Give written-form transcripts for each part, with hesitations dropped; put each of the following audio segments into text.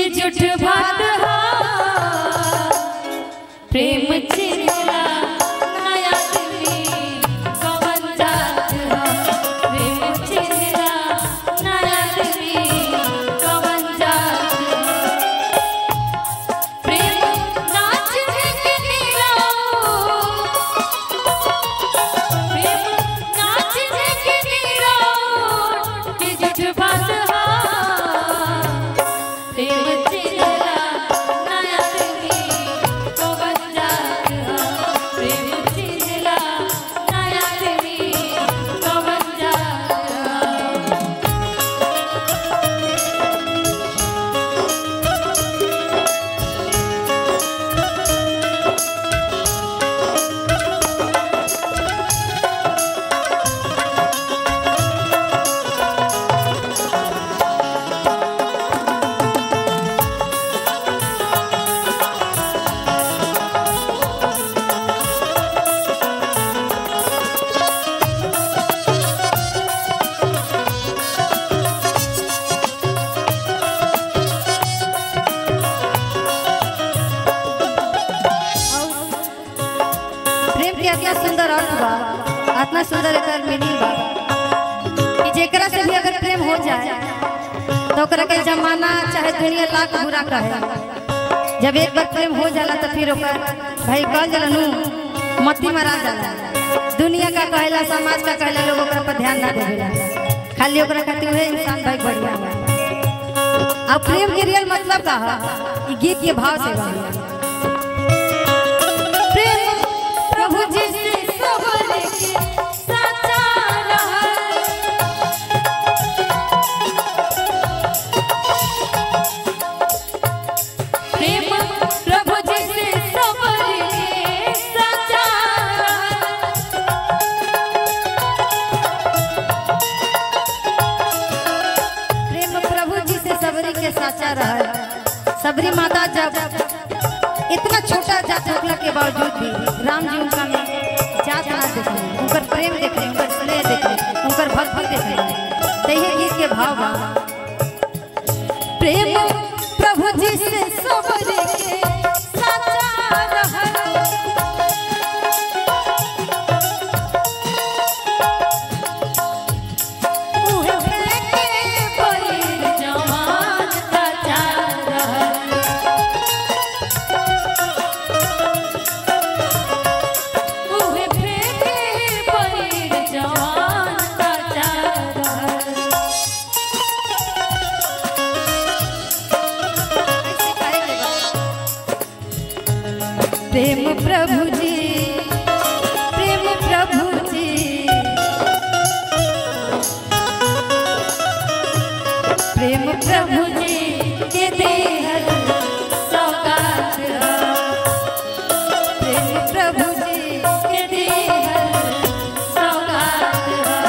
झूठ बात हा प्रेम चिरला नया दिली कवन जात हा प्रेम चिरला नया दिली कवन जात प्रेम नाच के नीराओ प्रेम नाच के नीराओ कि झूठ बात हा प्रेम चिरला नया दिली कवन जात हा प्रेम चिरला नया दिली कवन जात हा प्रेम के इतना सुंदर अर्थ बा इतना सुंदर एकर मीनिंग बा कि जेकरा से भी अगर प्रेम हो जाए तो ओकरा के जमाना चाहे दुनिया लाख बुरा कहे जब एक बार प्रेम हो जाला तो फिर ओकर भाई कल जलनू मती मारा जाला दुनिया का कहेला समाज का कहेला लोग ओकरा पर ध्यान ना देवेला खाली ओकरा खातिर है इंसान भाई बढ़िया बा। अब प्रेम के रियल मतलब का है ई गीत के भाव से बा प्रभु जी से सबर के साचा रहा प्रेम प्रभु जी से सबर के साचा रहा प्रेम प्रभु जी से सबरी के साचा रहा सबरी माता जब इतना छोटा जात होने के बावजूद भी राम जी उनका में जात ना देखे उनकर प्रेम देखे उनकर स्नेह देखे उनकर भक्ति देखे तो ये गीत के भाव बा प्रेम प्रभु जी से सबर के साचा रहा उहे फेंके पइर जवान साचा रहा उहे फेंके पइर जवान साचा रहा ऐसे कहे प्रेम प्रभु जी प्रेम प्रभु जी प्रेम प्रभु जी के देहल सौगात हा प्रेम प्रभु जी के देहल सौगात हा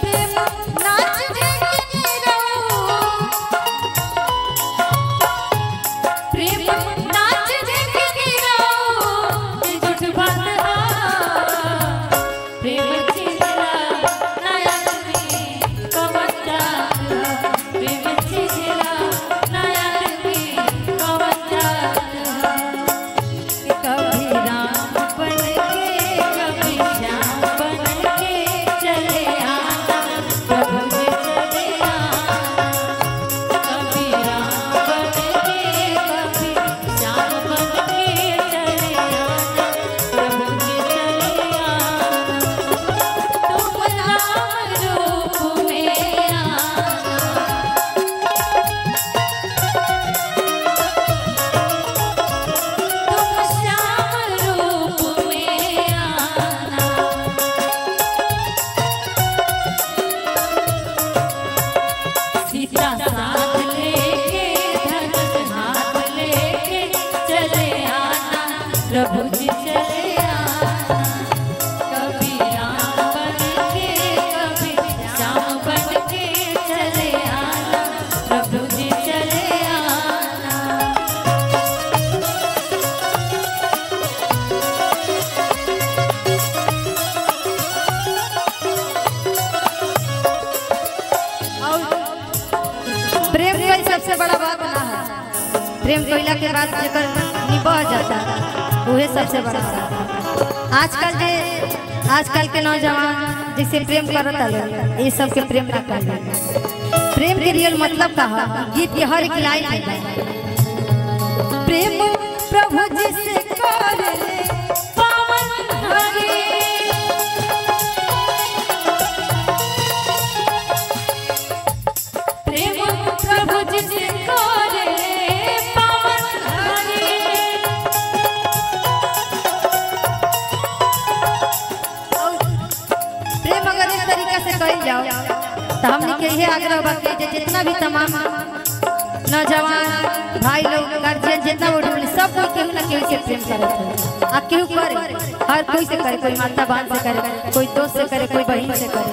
प्रेम नाच के नीराओ प्रेम नाच के नीराओ ही सबसे बड़ा बात ना है। प्रेम कइला के बाद जेकर निभा जाता वही सबसे बड़ा बात। आजकल के नौजवान जैसे प्रेम करता है ये सब के प्रेम ना कर। प्रेम के रियल मतलब का है गीत के हर एक लाइन है प्रेम प्रभु जी से करे पावन हरि। प्रेम प्रभु जी से करे पावन हरि। प्रेम अगर इस तरीका से कही जाओ तो हमने के ये आग्रह बाकी जितना भी तमाम नौजवान भाई लोग गार्जियन जितना वो सब कोई केहू ना केहू से प्रेम करत है। आ केहू करे हर कोई से करे, कोई माता बहन से करे, कोई दोस्त से करे, कोई बहन से करे।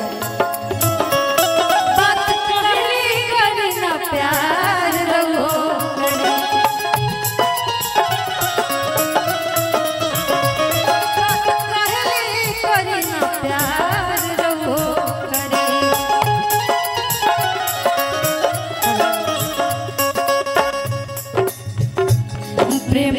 बात कहली करे ना प्यार रहो करे। बात कहली करे ना प्यार रहो करे। प्रेम